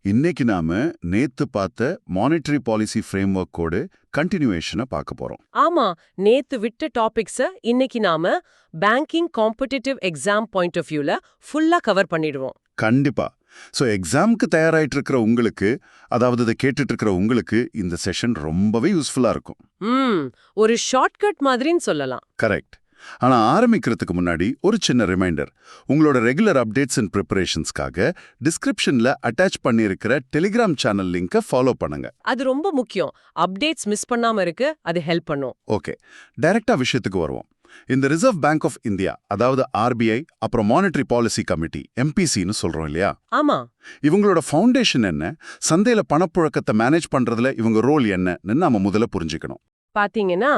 இன்னைக்கு நாம நேத்து பார்த்த மானிட்டரி பாலிசி ஃப்ரேம்வொர்க்கோட கண்டினியூவேஷனை பார்க்க போறோம். ஆமா, நேத்து விட்ட டாபிக்ஸ இன்னைக்கு நாம banking competitive exam point of வியூல ஃபுல்லா கவர் பண்ணிடுவோம். கண்டிப்பா. ஸோ எக்ஸாம்க்கு தயாராயிட்டு இருக்கிற உங்களுக்கு, அதாவது இதை கேட்டுட்டு இருக்கிற உங்களுக்கு இந்த செஷன் ரொம்பவே யூஸ்ஃபுல்லா இருக்கும். ஒரு ஷார்ட்கட் மாதிரின்னு சொல்லலாம். கரெக்ட். ஆனா ஆரம்பிக்கிறதுக்கு முன்னாடி ஒரு சின்ன ரிமைண்டர். உங்களோட ரெகுலர் அப்டேட்ஸ் அண்ட் ப்ரிப்பரேஷன்ஸ்க்காக டிஸ்கிரிப்ஷன்ல அட்டாச் பண்ணியிருக்கிற டெலிகிராம் சேனல் லிங்கை ஃபாலோ பண்ணுங்க. அது ரொம்ப முக்கியம். அப்டேட்ஸ் மிஸ் பண்ணாம இருக்கு, அது ஹெல்ப் பண்ணும். ஓகே, டைரக்டா விஷயத்துக்கு வருவோம். இந்த ரிசர்வ் பேங்க் ஆஃப் இந்தியா, அதாவது ஆர்பிஐ, அப்புறம் மானிட்டரி பாலிசி கமிட்டி எம்பிசின்னு சொல்றோம் இல்லையா? ஆமா. இவங்களோட ஃபவுண்டேஷன் என்ன, சந்தையில பணப்புழக்கத்தை மேனேஜ் பண்றதுல இவங்க ரோல் என்னன்னு நாம முதல்ல புரிஞ்சுக்கணும். பாத்தீங்கன்னா,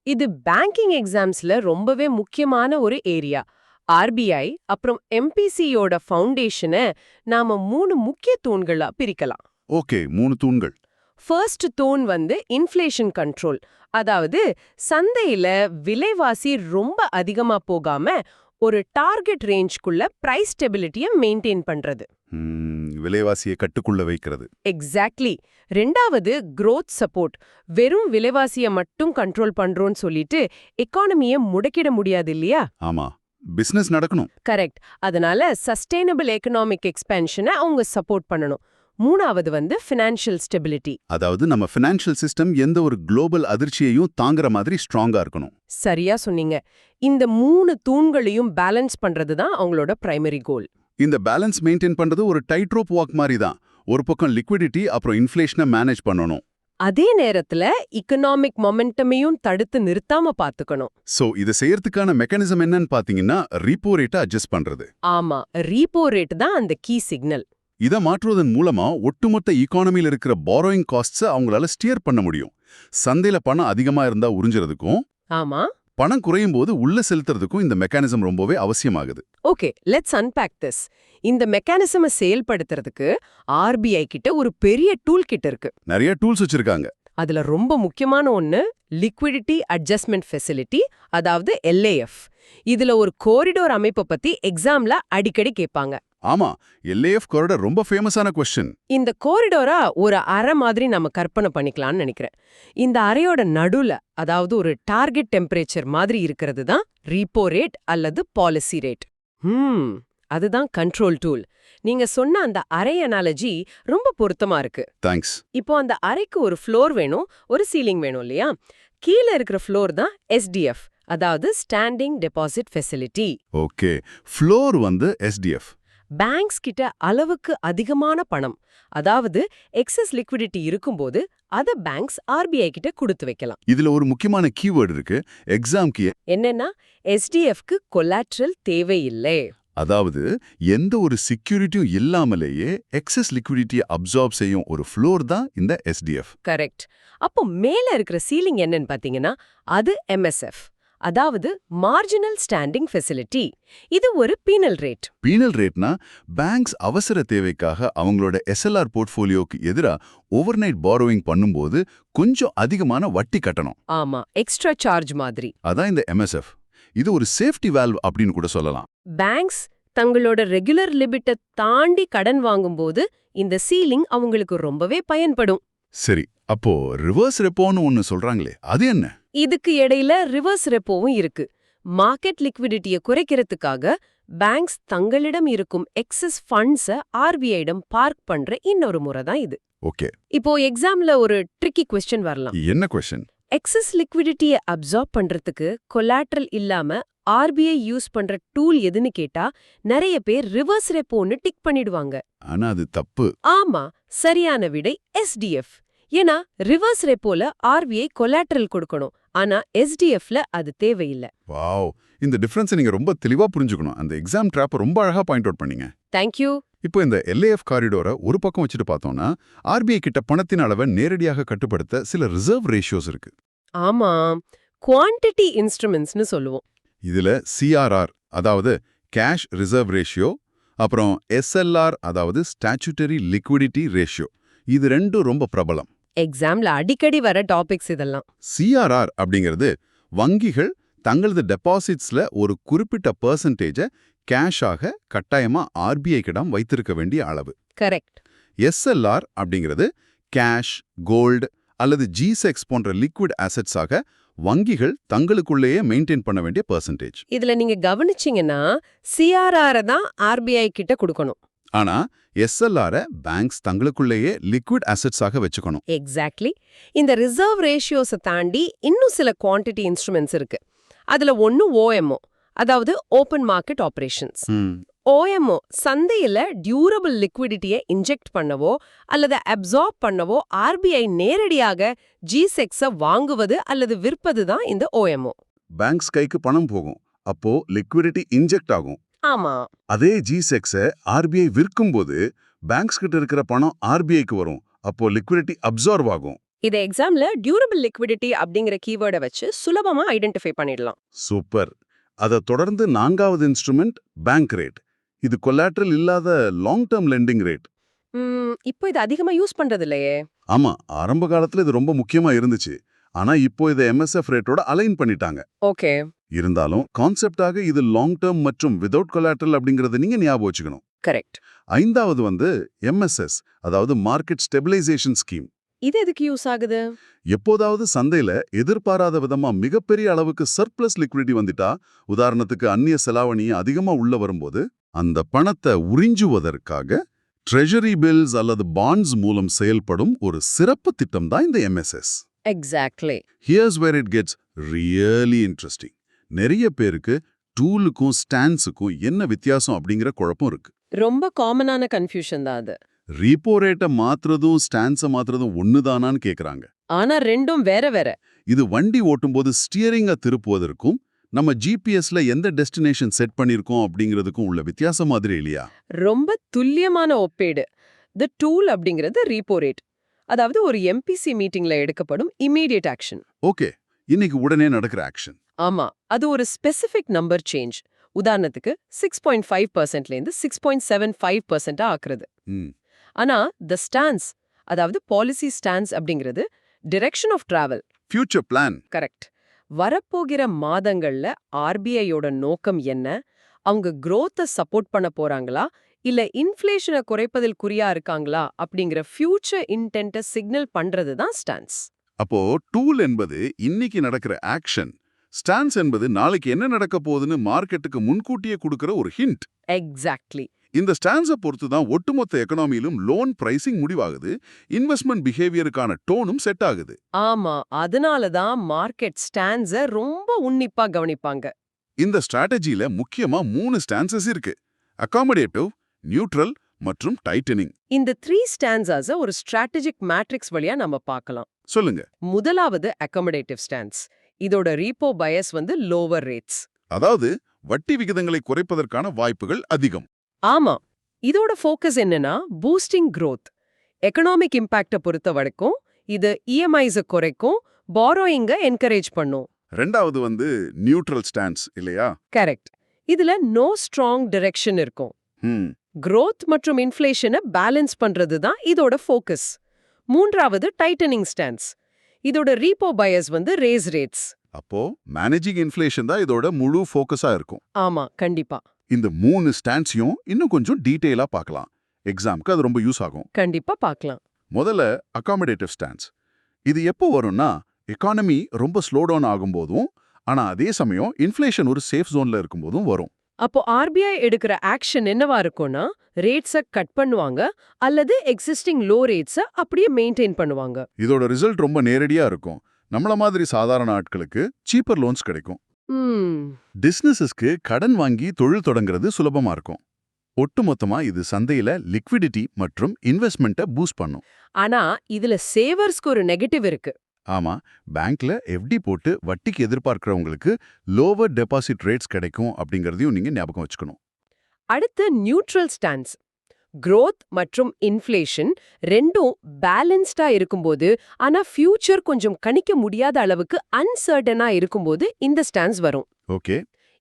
இது பேங்கிங் எக்ஸாம்ஸ்ல ரொம்பவே முக்கியமான ஒரு ஏரியா. ஆர்பிஐ அப்புறம் எம்பிசியோட ஃபவுண்டேஷனை நாம 3 முக்கிய தூண்களா பிரிக்கலாம். ஓகே, 3 தூண்கள். ஃபர்ஸ்ட் தூண் இன்ஃப்ளேஷன் கண்ட்ரோல். அதாவது சந்தையில விலைவாசி ரொம்ப அதிகமா போகாம ஒரு டார்கெட் ரேஞ்ச்குள்ள பிரைஸ் ஸ்டெபிலிட்டியை மெயின்டைன் பண்றது. விலைவாசியை கட்டுக்குள்ள வைக்கிறது. எக்ஸாக்ட்லி. ரெண்டாவது growth சப்போர்ட். வெறும் விலைவாசியை மட்டும் கண்ட்ரோல் பண்றோம்னு சொல்லிட்டு எக்கானமியை முடக்கிட முடியாது இல்லையா? ஆமா, பிசினஸ் நடக்கணும். கரெக்ட். அதனால சஸ்டைனபிள் எக்கனாமிக் எக்ஸ்பேன்ஷனை அவங்க சப்போர்ட் பண்ணணும். மூணாவது ஃபினான்ஷியல் ஸ்டெபிலிட்டி. அதாவது நம்ம ஃபினான்ஷியல் சிஸ்டம் எந்த ஒரு குளோபல் அதிர்ச்சியையும் தாங்குற மாதிரி ஸ்ட்ராங்கா இருக்கணும். சரியா சொன்னீங்க. இந்த 3 தூண்களையும் பேலன்ஸ் பண்றது தான் அவங்களோட பிரைமரி கோல். இந்த பேலன்ஸ் மெயின்டைன் பண்றது ஒரு டைட் ரோப் வாக் மாதிரி தான். ஒரு பக்கம் லிக்விடிட்டி, அப்புறம் இன்ஃப்ளேஷனை மேனேஜ் பண்ணணும். அதே நேரத்துல இக்கனாமிக் மொமெண்டமையும் தடுத்து நிறுத்தாம பாத்துக்கணும். சோ இதை செய்யறதுக்கான மெக்கானிசம் என்னன்னு பாத்தீங்கன்னா, ரீப்போ ரேட்டை அட்ஜஸ்ட் பண்றது. ஆமா, ரீப்போ ரேட் தான் அந்த கீ சிக்னல். இதை மாற்றுவதன் மூலமா ஒட்டுமொத்த ஈகானமியில் இருக்கிற பாரோயிங் காஸ்ட்ஸை அவங்களால ஸ்டியர் பண்ண முடியும். சந்தையில பணம் அதிகமா இருந்தா உறிஞ்சுறதுக்கும், ஆமா, பணம் குறையும் போது உள்ள செலுத்துறதுக்கும் இந்த மெக்கானிசம் ரொம்பவே அவசியமாகுது. Okay, let's unpack this. இந்த மெக்கானிசமை செயல்படுத்துறதுக்கு ஆர்பிஐ கிட்ட ஒரு பெரிய டூல் கிட் இருக்கு. நிறைய டூல்ஸ் வச்சிருக்காங்க. அதுல ரொம்ப முக்கியமான ஒன்னு லிக்விடிட்டி அட்ஜஸ்ட்மெண்ட் ஃபெசிலிட்டி, அதாவது எல்ஏஎஃப். இதுல ஒரு கோரிடோர் அமைப்பை பத்தி எக்ஸாம்ல அடிக்கடி கேட்பாங்க. ஆமா, எல்ஏஎஃப் காரிடார் ரொம்ப ஃபேமஸான கொஸ்டின். இந்த கோரிடோரா ஒரு அறை மாதிரி நம்ம கற்பனை பண்ணிக்கலாம்னு நினைக்கிறேன். இந்த அறையோட நடுல, அதாவது ஒரு டார்கெட் டெம்பரேச்சர் மாதிரி இருக்கிறது தான் ரீப்போ ரேட் அல்லது பாலிசி ரேட். அதுதான் கண்ட்ரோல் டூல். நீங்க சொன்ன அந்த அறை அனாலஜி ரொம்ப பொருத்தமா இருக்கு. தேங்க்ஸ். இப்போ அந்த அறைக்கு ஒரு ஃப்ளோர் வேணும், ஒரு சீலிங் வேணும் இல்லையா? கீழே இருக்கிற ஃப்ளோர் தான் எஸ்டிஎஃப், அதாவது standing deposit facility. Okay, floor SDF. Banks கிட்ட அளவுக்கு அதிகமான பணம், அதாவது எக்ஸஸ் லிக்விடிட்டி இருக்கும்போது அத பேங்க்ஸ் ஆர்பிஐ கிட்ட கொடுத்து வைக்கலாம். இதுல ஒரு முக்கியமான கீவேர்டு இருக்கு, எக்ஸாம் கீ. என்னன்னா, எஸ்டிஎஃப்க்கு கொலாட்ரல் தேவையில்லை. அதாவது எந்த ஒரு செக்யூரிட்டியும் இல்லாமலேயே எக்ஸஸ் லிக்விடிட்டியை அப்சார்ப் செய்யும் ஒரு ஃப்ளோர் தான் இந்த எஸ்டிஎஃப். கரெக்ட். அப்போ மேல இருக்கிற சீலிங் என்னன்னு பாத்தீங்கன்னா, அது எம்எஸ்எஃப், அதாவது மார்ஜினல் ஸ்டாண்டிங் ஃபெசிலிட்டி. இது ஒரு பீனல் ரேட். பீனல் ரேட்னா பேங்க்ஸ் அவசர தேவைக்காக அவங்களோட எஸ்எல்ஆர் போர்ட்ஃபோலியோக்கு எதிரா ஓவர்நைட் பாரோவிங் பண்ணும்போது கொஞ்சம் அதிகமான வட்டி கட்டணும். ஆமா, எக்ஸ்ட்ரா சார்ஜ் மாதிரி. அதான் இந்த எம்எஸ்எஃப். இது ஒரு சேஃப்டி வால்வ் அப்படின்னு கூட சொல்லலாம். பேங்க்ஸ் தங்களோட ரெகுலர் லிமிட்டை தாண்டி கடன் வாங்கும்போது இந்த சீலிங் அவங்களுக்கு ரொம்பவே பயன்படும். சரி, அப்போ ரிவர்ஸ் ரெப்போன்னு ஒன்னு சொல்றாங்களே, அது என்ன? இதுக்கு இடையில ரிவர்ஸ் ரெப்போவும் இருக்கு. மார்க்கெட் லிக்விடிட்டியை குறைக்கிறதுக்காக பேங்க்ஸ் தங்களிடம் இருக்கும் எக்ஸஸ் ஃபண்ட்ஸை ஆர்பிஐடம் பார்க் பண்ற இன்னொரு முறை தான் இது. ஓகே, இப்போ எக்ஸாம்ல ஒரு ட்ரிக்கி கொஸ்டின் வரலாம். என்ன கொஸ்டின்? எக்ஸஸ் லிக்விடிட்டியை அப்சார்ப் பண்றதுக்கு கொலாட்ரல் இல்லாம ஆர்பிஐ யூஸ் பண்ற டூல் எதுன்னு கேட்டா நிறைய பேர் ரிவர்ஸ் ரெப்போன்னு டிக் பண்ணிடுவாங்க. ஆனா அது தப்பு. ஆமா, சரியான விடை எஸ்டிஎஃப். ஏன்னா ரிவர்ஸ் ரெப்போல ஆர்பிஐ கொலாட்ரல் கொடுக்கணும், ஆனா எஸ்டிஎஃப்ல அது தேவையில்லை. வாவ், இந்த டிஃபரன்ஸ் நீங்க ரொம்ப தெளிவா புரிஞ்சுக்கணும். அந்த எக்ஸாம் ட்ராப்பை ரொம்ப அழகா பாயிண்ட் அவுட் பண்ணீங்க. தேங்க்யூ. இப்போ இந்த எல்ஏஎஃப் காரிடோரை ஒரு பக்கம் வச்சுட்டு பார்த்தோம்னா, ஆர்பிஐ கிட்ட பணத்தின் அளவை நேரடியாக கட்டுப்படுத்த சில ரிசர்வ் ரேஷியோஸ் இருக்கு. ஆமா, குவான்டிட்டி இன்ஸ்ட்ருமெண்ட்ஸ்னு சொல்லுவோம். இதுல சிஆர்ஆர், அதாவது கேஷ் ரிசர்வ் ரேஷியோ, அப்புறம் எஸ்எல்ஆர், அதாவது ஸ்டாச்சுட்டரி லிக்விடிட்டி ரேஷியோ, இது ரெண்டும் ரொம்ப பிரபலம். எக்ஸாம்ல அடிக்கடி வர டாபிக்ஸ் இதெல்லாம். சிஆர்ஆர் அப்படிங்கிறது வங்கிகள் தங்களது டெபாசிட்ஸ்ல ஒரு குறிப்பிட்ட பெர்சன்டேஜை கேஷாக கட்டாயமா ஆர்பிஐ கிடம் வைத்திருக்க வேண்டிய அளவு. கரெக்ட். SLR அப்படிங்கிறது கேஷ், கோல்டு அல்லது ஜிசெக்ஸ் போன்ற லிக்விட் அசெட்ஸாக வங்கிகள் தங்களுக்குள்ளேயே மெயின்டைன் பண்ண வேண்டிய பெர்சன்டேஜ். இதுல நீங்க கவனிச்சீங்கன்னா CRR தான் RBI கிட்ட கொடுக்கணும். ஆனா SLR பேங்க்ஸ் தங்களுக்குள்ளேயே லிக்விட் அசெட்ஸாக வச்சுக்கணும். எக்ஸாக்ட்லி. இந்த ரிசர்வ் ரேஷியோஸை தாண்டி இன்னும் சில குவாண்டிட்டி இன்ஸ்ட்ருமெண்ட்ஸ் இருக்கு. அதுல ஒன்னு OMO, அதாவது ஓபன் மார்க்கெட் ஆபரேஷன்ஸ். OMO சந்தையில டியூரபிள் லிக்விடிட்டியை இன்ஜெக்ட் பண்ணவோ அல்லது அப்சார்ப் பண்ணவோ RBI நேரடியாக ஜிசெக்ஸை வாங்குவது அல்லது விற்பது தான் இந்த OMO. பேங்க்ஸ் கைக்கு பணம் போகும், அப்போ லிக்விடிட்டி இன்ஜெக்ட் ஆகும். ஆமா, அதே ஜிசெக்ஸை RBI விற்கும்போது பேங்க்ஸ் கிட்ட இருக்கிற பணம் RBIக்கு வரும், அப்போ லிக்விடிட்டி அப்சார்வ் ஆகும். இதை எக்ஸாம்ல டியூரபிள் லிக்விடிட்டி அப்படிங்கிற கீவேர்டை வச்சு சுலபமா ஐடென்டிஃபை பண்ணிடலாம். சூப்பர். அதை தொடர்ந்து 4வது இன்ஸ்ட்ருமெண்ட் பேங்க் ரேட். இது கொலாட்ரல் இல்லாத லாங் டேர்ம் லெண்டிங் ரேட். இப்போ இது அதிகமா யூஸ் பண்றது இல்லையே. ஆமா, ஆரம்ப காலத்துல இது ரொம்ப முக்கியமா இருந்துச்சு. ஆனா இப்போ இதை MSF ரேட்டோட அலைன் பண்ணிட்டாங்க. ஓகே. இருந்தாலும் கான்செப்டாக இது லாங் டேர்ம் மற்றும் விதவுட் கொலாட்ரல் அப்படிங்கறத நீங்க ஞாபகம் வச்சுக்கணும். கரெக்ட். 5வது MSS, அதாவது மார்க்கெட் ஸ்டெபிலைசேஷன் ஸ்கீம். இது எதுக்கு யூஸ் ஆகுது? எப்போதாவது சந்தையில எதிர்பாராத விதமா மிகப்பெரிய அளவுக்கு சர்ப்ளஸ் லிக்விடிட்டி வந்துட்டா, உதாரணத்துக்கு அந்நிய செலாவணி அதிகமா உள்ள வரும்போது அந்த பணத்தை உறிஞ்சுவதற்காக ட்ரெஷரி பில்ஸ் அல்லது பாண்ட்ஸ் மூலம் செயல்படும் ஒரு சிறப்பு திட்டம் தான் இந்த MSS. Exactly. Here's where it gets really interesting. நிறைய பேருக்கு டூலுக்கும் ஸ்டான்ஸுக்கும் என்ன வித்தியாசம் அப்படிங்கிற குழப்பம் இருக்கு. ரொம்ப காமனான கன்ஃபியூஷன் தான் அது. ரீப்போ ரேட்டை மாத்துறதும் ஸ்டான்ஸை மாத்துறதும் ஒண்ணுதானான்னு கேக்குறாங்க. ஆனா ரெண்டும் வேற வேற. இது வண்டி ஓட்டும்போது ஸ்டியரிங்கை திருப்புவதற்கும் நம்ம GPSல எந்த டெஸ்டினேஷன் செட் பண்ணிருக்கோம் அப்படிங்கிறதுக்கும் உள்ள வித்தியாசம் மாதிரி இல்லையா? ரொம்ப துல்லியமான ஒப்பீடு. தி டூல் அப்படிங்கிறது ரீப்போ ரேட், அதாவது ஒரு MPC மீட்டிங்ல எடுக்கப்படும் இமீடியட் ஆக்ஷன். ஓகே, இன்னைக்கு உடனே நடக்கிற ஆக்ஷன். ஆமா, அது ஒரு ஸ்பெசிபிக் நம்பர் சேஞ்ச். உதாரணத்துக்கு 6.5%லேருந்து 6.75% ஆக்குறது. ஆனா தி ஸ்டான்ஸ், அதாவது பாலிசி ஸ்டான்ஸ் அப்படிங்கிறது direction of travel, future plan. Correct. வரப்போகிற மாதங்கள்ல RBIயோட நோக்கம் என்ன? அவங்க growth-அ சப்போர்ட் பண்ண போறாங்களா இல்ல இன்ஃப்ளேஷனை குறைப்பதில் குறியா இருக்காங்களா அப்படிங்கிற ஃபியூச்சர் இன்டென்ட்டை சிக்னல் பண்றது தான் ஸ்டான்ஸ். அப்போ டூல் என்பது இன்னைக்கு நடக்கிற ஆக்ஷன், ஸ்டான்ஸ் என்பது நாளைக்கு என்ன நடக்க போகுதுன்னு மார்க்கெட்டுக்கு முன்கூட்டியே கொடுக்கிற ஒரு ஹிண்ட். எக்ஸாக்ட்லி. இந்த ஸ்டான்ஸை பொறுத்து தான் ஒட்டுமொத்த எக்கனாமியிலும் லோன் பிரைசிங் முடிவாகுது, இன்வெஸ்ட்மெண்ட் பிஹேவியருக்கான டோனும் செட் ஆகுது. ஆமா, அதனால தான் மார்க்கெட் ஸ்டான்ஸை ரொம்ப உன்னிப்பா கவனிப்பாங்க. இந்த ஸ்ட்ராட்டஜில முக்கியமா 3 ஸ்டான்சஸ் இருக்கு: அகாமடேட்டிவ், நியூட்ரல் மற்றும் டைட்டனிங். இந்த 3 ஸ்டான்ஸாஸ ஒரு ஸ்ட்ராட்டஜிக் மேட்ரிக்ஸ் வழியா நம்ம பார்க்கலாம். சொல்லுங்க. முதலாவது அகாமடேட்டிவ் ஸ்டான்ஸ். இதோட ரீப்போ பயஸ் லோவர் ரேட்ஸ், அதாவது வட்டி விகிதங்களை குறைப்பதற்கான வாய்ப்புகள் அதிகம். ஆமா, இதோட ஃபோக்கஸ் என்னன்னா பூஸ்டிங் growth. எக்கனாமிக் இம்பாக்ட பொறுத்த வரைக்கும் இது EMIs குறைக்கும், பாரோயிங்க என்கரேஜ் பண்ணும். 2வது நியூட்ரல் ஸ்டான்ஸ் இல்லையா? கரெக்ட். இதுல நோ ஸ்ட்ராங் டைரக்ஷன் இருக்கும். growth மற்றும் இன்ஃப்ளேஷனை பேலன்ஸ் பண்றது தான் இதோட ஃபோக்கஸ். 3வது டைட்டனிங் ஸ்டான்ஸ். இதோட ரீப்போ பயஸ் ரேஸ் ரேட்ஸ். அப்போ மேனேஜிங் இன்ஃப்ளேஷன் தான் இதோட முழு ஃபோக்கஸா இருக்கும். ஆமா, கண்டிப்பா. இந்த 3 ஸ்டான்ஸையும் இன்னும் கொஞ்சம் டீடைலா பார்க்கலாம். எக்ஸாம்க்கு அது ரொம்ப யூஸ் ஆகும். கண்டிப்பா பார்க்கலாம். முதல்ல அகாமடேட்டிவ் ஸ்டான்ஸ். இது எப்போ வரும்னா எக்கானமி ரொம்ப ஸ்லோ டவுன் ஆகும்போதும், ஆனா அதே சமயம் இன்ஃப்ளேஷன் ஒரு சேஃப் ஜோன்ல இருக்கும்போதும் வரும். அப்போ RBI எடுக்கிற ஆக்ஷன் என்னவா இருக்கும்னா ரேட்ஸை கட் பண்ணுவாங்க அல்லது எக்ஸிஸ்டிங் லோ ரேட்ஸை அப்படியே மெயின்டைன் பண்ணுவாங்க. இதோட ரிசல்ட் ரொம்ப நேரடியா இருக்கும். நம்மள மாதிரி சாதாரண ஆட்களுக்கு சீப்பர் லோன்ஸ் கிடைக்கும். பிசினஸஸ்க்கு கடன் வாங்கி தொழில் தொடங்குறது சுலபமா இருக்கும். ஒட்டுமொத்தமா இது சந்தையில லிக்விடிட்டி மற்றும் இன்வெஸ்ட்மெண்ட்டை பூஸ்ட் பண்ணும். ஆனா இதுல சேவர்ஸ்க்கு ஒரு நெகட்டிவ் இருக்கு. ஆமா, பேங்க்ல FD போட்டு வட்டிக்கு எதிர்பார்க்கிறவங்களுக்கு லோவர் டெபாசிட் ரேட்ஸ் கிடைக்கும் அப்படிங்கறதையும் நீங்க ஞாபகம் வச்சுக்கணும். அடுத்து நியூட்ரல் ஸ்டான்ஸ். growth மற்றும் இன்ஃப்ளேஷன் ரெண்டும் பேலன்ஸ்டா இருக்கும்போது, ஆனா ஃபியூச்சர் கொஞ்சம் கணிக்க முடியாத அளவுக்கு அன்சர்டனா இருக்கும்போது இந்த ஸ்டான்ஸ் வரும். ஓகே.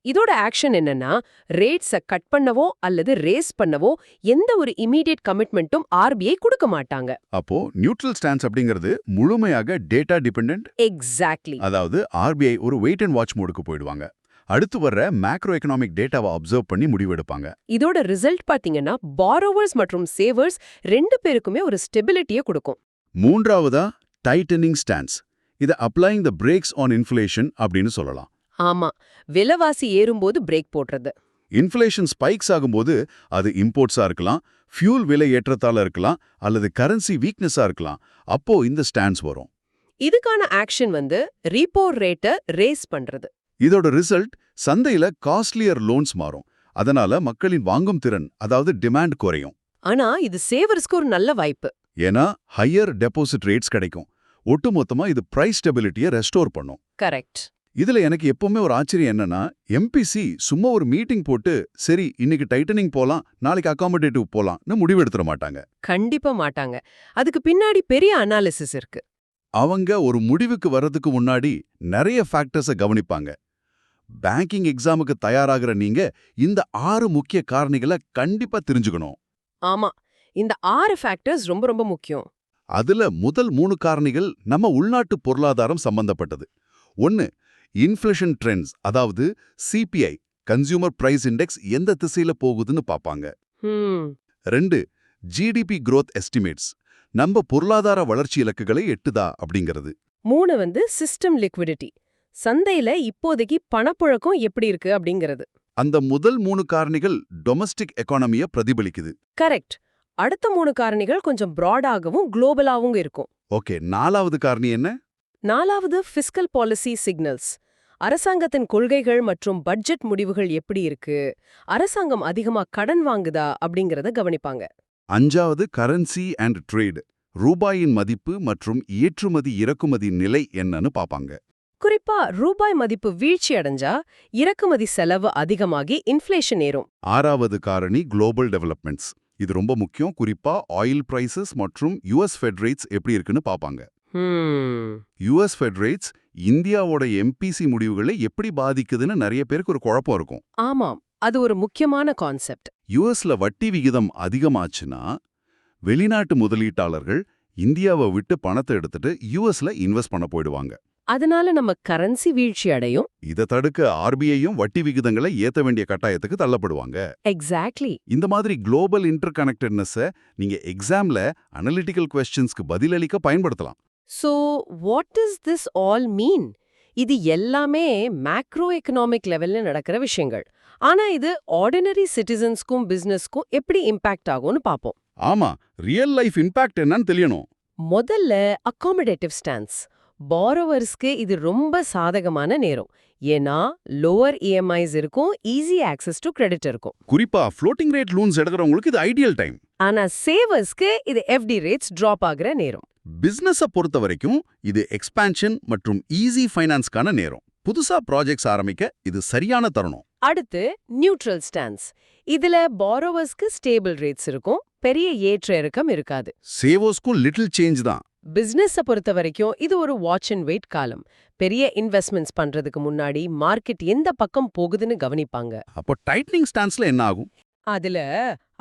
இதோட ஆக்ஷன் என்னன்னா ரேட்ஸை கட் பண்ணவோ அல்லது ரேஸ் பண்ணவோ எந்த ஒரு இமீடியட் கமிட்மெண்ட்டும் RBI கொடுக்க மாட்டாங்க. அப்போ நியூட்ரல் ஸ்டான்ஸ் அப்படிங்கிறது முழுமையாக டேட்டா டிபெண்டன்ட். எக்ஸாக்ட்லி. அதாவது RBI ஒரு வெயிட் அண்ட் வாட்ச் மோடுக்கு போயிடுவாங்க. அடுத்து வர்ற மேக்ரோ எக்கனாமிக் டேட்டாவை அப்சர்வ் பண்ணி முடிவெடுப்பாங்க. இதோட ரிசல்ட் பாத்தீங்கன்னா பாரோவர்ஸ் மற்றும் சேவர்ஸ் ரெண்டு பேருக்குமே ஒரு ஸ்டெபிலிட்டியை கொடுக்கும். மூன்றாவதா டைட்டனிங் ஸ்டான்ஸ். இதை அப்ளைங் த பிரேக்ஸ் ஆன் இன்ஃப்ளேஷன் அப்படின்னு சொல்லலாம். ஆமா, விலைவாசி ஏறும்போது பிரேக் போடுறது. இன்ஃப்ளேஷன் ஸ்பைக்ஸ் ஆகும்போது அது இம்போர்ட்ஸா இருக்கலாம், ஃபியூல் விலை ஏற்றத்தால இருக்கலாம், அல்லது கரன்சி வீக்னஸா இருக்கலாம். அப்போ இந்த ஸ்டான்ஸ் வரும். இதுக்கான ஆக்ஷன் வந்து ரீப்போ ரேட்டை ரேஸ் பண்றது. இதோட ரிசல்ட் சந்தையில காஸ்ட்லியர் லோன்ஸ் மாறும். அதனால மக்களின் வாங்கும் திறன், அதாவது டிமாண்ட் குறையும். ஆனா இது சேவர்ஸ்க்கு ஒரு நல்ல வாய்ப்பு. ஏன்னா ஹையர் டெபாசிட் ரேட்ஸ் கிடைக்கும். ஒட்டுமொத்தமா இது பிரைஸ் ஸ்டெபிலிட்டியை ரெஸ்டோர் பண்ணும். கரெக்ட். இதுல எனக்கு எப்பவுமே ஒரு ஆச்சரியம் என்னன்னா, எம்பிசி சும்மா ஒரு மீட்டிங் போட்டு சரி இன்னைக்கு டைட்டனிங் போலாம், நாளைக்கு அகாமடேட்டிவ் போலாம்னு முடிவெடுத்துட மாட்டாங்க. கண்டிப்பா மாட்டாங்க. அதுக்கு பின்னாடி பெரிய அனாலிசிஸ் இருக்கு. அவங்க ஒரு முடிவுக்கு வர்றதுக்கு முன்னாடி நிறைய ஃபேக்டர்ஸை கவனிப்பாங்க. பேங்கிங் எக்ஸாமுக்கு தயாராகிற நீங்க இந்த 6 முக்கிய காரணிகளை கண்டிப்பா தெரிஞ்சுக்கணும். ஆமா, இந்த 6 ஃபேக்டர்ஸ் ரொம்ப ரொம்ப முக்கியம். அதுல முதல் 3 காரணிகள் நம்ம உள்நாட்டு பொருளாதாரம் சம்பந்தப்பட்டது. 1, இன்ஃப்ளேஷன் ட்ரெண்ட்ஸ், அதாவது சிபிஐ, கன்சியூமர் பிரைஸ் இண்டெக்ஸ் எந்த திசையில போகுதுன்னு பாப்பாங்க. 2, ஜிடிபி growth எஸ்டிமேட்ஸ், நம்ம பொருளாதார வளர்ச்சி இலக்குகளை எட்டுதா அப்படிங்கிறது. 3 வந்து சிஸ்டம் லிக்விடிட்டி, சந்தையில இப்போதைக்கு பணப்புழக்கம் எப்படி இருக்கு அப்படிங்கிறது. அந்த முதல் 3 காரணிகள் டொமஸ்டிக் எக்கானமியை பிரதிபலிக்குது. கரெக்ட். அடுத்த 3 காரணிகள் கொஞ்சம் பிராடாகவும் குளோபலாவும் இருக்கும். ஓகே, 4வது காரணி என்ன? 4வது ஃபிஸ்கல் பாலிசி சிக்னல்ஸ். அரசாங்கத்தின் கொள்கைகள் மற்றும் பட்ஜெட் முடிவுகள் எப்படி இருக்கு, அரசாங்கம் அதிகமா கடன் வாங்குதா அப்படிங்கறத கவனிப்பாங்க. 5வது கரன்சி அண்ட் ட்ரேட், ரூபாயின் மதிப்பு மற்றும் ஏற்றுமதி இறக்குமதி நிலை என்னன்னு பாப்பாங்க. குறிப்பா ரூபாய் மதிப்பு வீழ்ச்சி அடைஞ்சா இறக்குமதி செலவு அதிகமாகி இன்ஃப்ளேஷன் ஏறும். 6வது காரணி குளோபல் டெவலப்மெண்ட்ஸ். இது ரொம்ப முக்கியம். குறிப்பா ஆயில் பிரைசஸ் மற்றும் யுஎஸ் ஃபெட் ரேட்ஸ் எப்படி இருக்குன்னு பாப்பாங்க. யுஎஸ் ஃபெட் ரேட்ஸ் இந்தியாவோட எம்பிசி முடிவுகளை எப்படி பாதிக்குதுன்னு நிறைய பேருக்கு ஒரு குழப்பம் இருக்கும். ஆமாம், அது ஒரு முக்கியமான கான்செப்ட். யுஎஸ்ல வட்டி விகிதம் அதிகமாச்சுன்னா வெளிநாட்டு முதலீட்டாளர்கள் இந்தியாவை விட்டு பணத்தை எடுத்துட்டு யுஎஸ்ல இன்வெஸ்ட் பண்ண போயிடுவாங்க. அதனால நம்ம கரன்சி வீழ்ச்சி அடையும். இதை தடுக்க ஆர்பிஐயும் வட்டி விகிதங்களை ஏத்த வேண்டிய கட்டாயத்துக்கு தள்ளப்படுவாங்க. எக்ஸாக்ட்லி. இந்த மாதிரி குளோபல் இன்டர் கனெக்டட்னஸை நீங்க எக்ஸாம்ல அனலிட்டிக்கல் கொஸ்டின்ஸ்க்கு பதிலளிக்க பயன்படுத்தலாம். So, what does this all mean? இது எல்லாமே மேக்ரோ எக்கனாமிக் லெவல்ல நடக்கிற விஷயங்கள். ஆனா இது ஆர்டினரி சிட்டிசன்ஸ்க்கும் பிசினஸ்க்கும் எப்படி இம்பாக்ட் ஆகும்னு பாப்போம். ஆமா, ரியல் லைஃப் இம்பாக்ட் என்னன்னு தெரியணும். முதல்ல அகாமடேட்டிவ் ஸ்டான்ஸ். பாரோவர்ஸ்க்கு இது ரொம்ப சாதகமான நேரம். ஏன்னா லோவர் இஎம்ஐஸ் இருக்கும், ஈஸி ஆக்சஸ் டு கிரெடிட் இருக்கும். குறிப்பா ஃப்ளோட்டிங் ரேட் லோன்ஸ் எடுக்கிறவங்களுக்கு இது ஐடியல் டைம். ஆனா சேவர்ஸ்க்கு இது எஃப்டி ரேட்ஸ் டிராப் ஆகுற நேரம். பிசினஸை பொறுத்த வரைக்கும் இது எக்ஸ்பான்ஷன் மற்றும் ஈஸி ஃபைனான்ஸ்க்கான நேரம். புதுசா ப்ராஜெக்ட்ஸ் ஆரம்பிக்க இது சரியான தருணம். அடுத்து நியூட்ரல் ஸ்டான்ஸ். இதுல பாரோவர்ஸ்க்கு ஸ்டேபிள் ரேட்ஸ் இருக்கும், பெரிய ஏற்ற இறக்கம் இருக்காது. சேவோஸ்க்கும் லிட்டில் சேஞ்ச் தான். பிசினஸை பொறுத்த வரைக்கும் இது ஒரு வாட்ச் அண்ட் வெயிட் காலம். பெரிய இன்வெஸ்ட்மெண்ட்ஸ் பண்றதுக்கு முன்னாடி மார்க்கெட் எந்த பக்கம் போகுதுன்னு கவனிப்பாங்க. அப்போ டைட்னிங் ஸ்டான்ஸ்ல என்ன ஆகும்? அதுல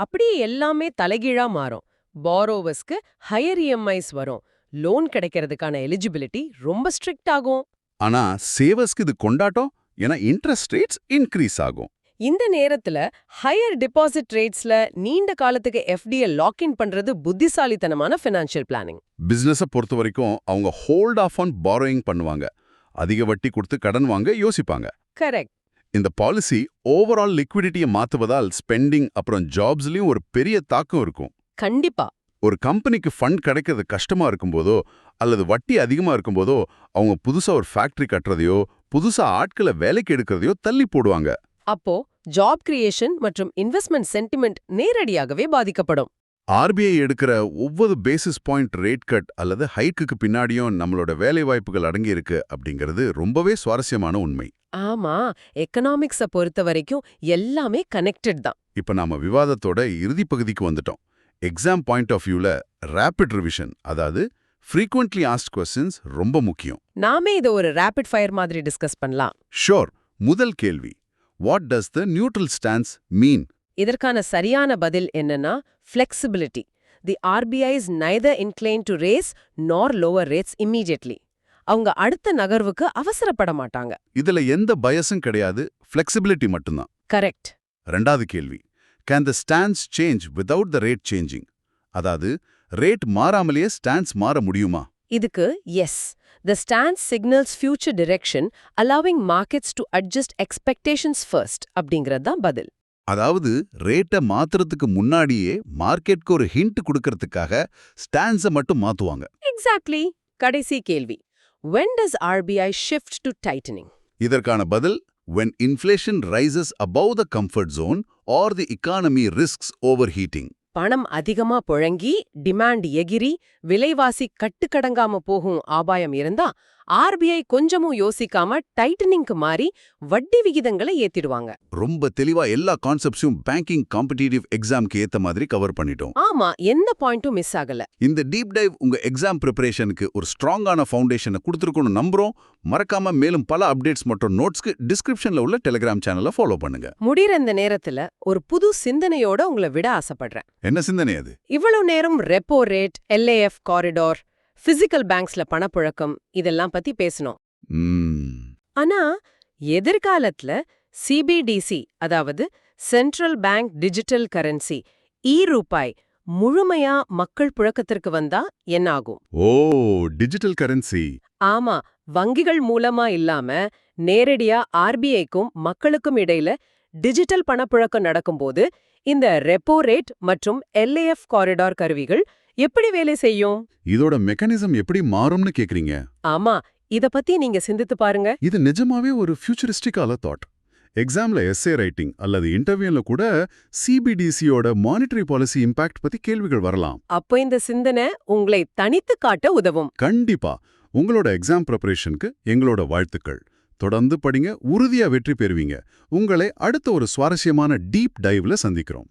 அப்படியே எல்லாமே தலைகீழா மாறும். பாரோவர்ஸ்க்கு ஹையர் இஎம்ஐஸ் வரும், லோன் கிடைக்கிறதுக்கான எலிஜிபிலிட்டி ரொம்ப ஸ்ட்ரிக்ட் ஆகும். ஆனா சேவர்ஸ்க்கு இது கொண்டாட்டம், ஏன்னா இன்ட்ரெஸ்ட் ரேட்ஸ் இன்க்ரீஸ் ஆகும். இந்த நேரத்துல ஹையர் டெபாசிட் ரேட்ஸ்ல நீண்ட காலத்துக்கு எஃப்டியை லாக் இன் பண்றது புத்திசாலித்தனமான ஃபினான்ஷியல் பிளானிங். பிசினஸை பொறுத்த வரைக்கும் அவங்க ஹோல்ட் ஆஃப் ஆன் பாரோயிங் பண்ணுவாங்க, அதிக வட்டி கொடுத்து கடன் வாங்க யோசிப்பாங்க. கரெக்ட். இந்த பாலிசி ஓவரால் லிக்விடிட்டியை மாத்துவதால் ஸ்பெண்டிங் அப்புறம் ஜாப்ஸ்லயும் ஒரு பெரிய தாக்கம் இருக்கும். கண்டிப்பா. ஒரு கம்பெனிக்கு ஃபண்ட் கிடைக்கிறது கஷ்டமா இருக்கும்போதோ அல்லது வட்டி அதிகமா இருக்கும்போதோ அவங்க புதுசா ஒரு ஃபேக்டரி கட்டுறதையோ புதுசா ஆட்களை வேலைக்கு எடுக்கிறதையோ தள்ளி போடுவாங்க. அப்போ ஜாப் கிரியேஷன் மற்றும் இன்வெஸ்ட்மெண்ட் சென்டிமெண்ட் நேரடியாகவே பாதிக்கப்படும். ஆர்பிஐ எடுக்கிற ஒவ்வொரு பேசிஸ் பாயிண்ட் ரேட் கட் அல்லது ஹைக்குக்கு பின்னாடியும் நம்மளோட வேலை வாய்ப்புகள் அடங்கி இருக்கு அப்படிங்கிறது ரொம்பவே சுவாரஸ்யமான உண்மை. ஆமா, எக்கனாமிக்ஸை பொறுத்த வரைக்கும் எல்லாமே கனெக்டட் தான். இப்ப நாம விவாதத்தோட இறுதி பகுதிக்கு வந்துட்டோம். எக்ஸாம் பாயிண்ட் ஆஃப் வியூல ரேபிட் ரிவிஷன், அதாவது ஃப்ரீக்வென்ட்லி ஆஸ்க்ட் கொஸ்டின்ஸ் ரொம்ப முக்கியம். நாமே இதை ஒரு ரேபிட் ஃபயர் மாதிரி டிஸ்கஸ் பண்ணலாம். ஷோர். முதல் கேள்வி, what does the neutral stance mean? இதற்கான சரியான பதில் என்னன்னா flexibility. The RBI is neither inclined to raise nor lower rates immediately. அவங்க அடுத்த நகர்வுக்கு அவசரப்பட மாட்டாங்க. இதுல எந்த பயசும் கிடையாது, ஃப்ளெக்சிபிலிட்டி மட்டும்தான். கரெக்ட். ரெண்டாவது கேள்வி, can the stands change without the rate changing? அதாவது ரேட் மாறாமலேயே ஸ்டாண்ட்ஸ் மாற முடியுமா? இதுக்கு S. The stance signals future direction, allowing markets to adjust expectations first அப்படிங்கிறது தான் பதில். அதாவது ரேட்டை மாத்துறதுக்கு முன்னாடியே மார்க்கெட்க்கு ஒரு ஹிண்ட் கொடுக்கறதுக்காக ஸ்டாண்ட்ஸை மட்டும் மாத்துவாங்க. Exactly. கடைசி கேள்வி. When does RBI shift to tightening? இதற்கான பதில், when inflation rises above the comfort zone or the economy risks overheating. பணம் அதிகமா புழங்கி, டிமாண்ட் எகிரி, விலைவாசி கட்டுக்கடங்காம போகும் ஆபாயம் இருந்தா ஆர்பிஐ கொஞ்சமும் யோசிக்காம டைட்டனிங்க்கு மாறி வட்டி விகிதங்களை ஏத்திடுவாங்க. ரொம்ப தெளிவா எல்லா கான்செப்ட்ஸும் பேங்கிங் காம்படிட்டிவ் எக்ஸாம்க்கு ஏத்த மாதிரி கவர் பண்ணிட்டோம். ஆமா, எந்த பாயிண்ட்டும் மிஸ் ஆகல. இந்த டீப் டைவ் உங்க எக்ஸாம் ப்ரிப்பரேஷனுக்கு ஒரு ஸ்ட்ராங்கான ஃபவுண்டேஷனை கொடுத்துருக்கணும் நம்புறோம். மறக்காம மேலும் பல அப்டேட்ஸ் மற்றும் நோட்ஸ்க்கு டிஸ்கிரிப்ஷன்ல உள்ள டெலிகிராம் சேனலை ஃபாலோ பண்ணுங்க. முடிகிற இந்த நேரத்துல ஒரு புது சிந்தனையோட உங்களை விட ஆசைப்படுறேன். என்ன சிந்தனை அது? இவ்வளவு நேரம் repo rate, LAF corridor, physical பேங்க்ஸ்ல பணப்புழக்கம் இதெல்லாம் பத்தி பேசணும். ஆனா எதிர்காலத்துல CBDC, அதாவது சென்ட்ரல் பேங்க் டிஜிட்டல் கரன்சி, ரூபாய் முழுமையா மக்கள் புழக்கத்திற்கு வந்தா என்ன ஆகும்? ஓ, டிஜிட்டல் கரன்சி. ஆமா, வங்கிகள் மூலமா இல்லாம நேரடியா RBIக்கும் மக்களுக்கும் இடையில டிஜிட்டல் பணப்புழக்கம் நடக்கும்போது இந்த ரெப்போ ரேட் மற்றும் LAF காரிடார் கருவிகள் எப்படி வேலை செய்யும்? இதோட மெக்கானிசம் எப்படி மாறும்னு கேக்குறீங்க? ஆமா, இத பத்தி நீங்க சிந்தித்து பாருங்க. இது நிஜமாவே ஒரு ஃபியூச்சரிஸ்டிக்கான தாட். எக்ஸாம்ல எஸ்ஏ ரைட்டிங் அல்லது இன்டர்வியூல கூட CBDCயோட மானிட்டரி பாலிசி இம்பாக்ட் பத்தி கேள்விகள் வரலாம். அப்போ இந்த சிந்தனை உங்களை தனித்து காட்ட உதவும். கண்டிப்பா. உங்களோட எக்ஸாம் ப்ரிப்பரேஷனுக்கு எங்களோட வாழ்த்துக்கள். தொடர்ந்து படிங்க, உறுதியா வெற்றி பெறுவீங்க. உங்களை அடுத்த ஒரு சுவாரஸ்யமான டீப் டைவ்ல சந்திக்கிறோம்.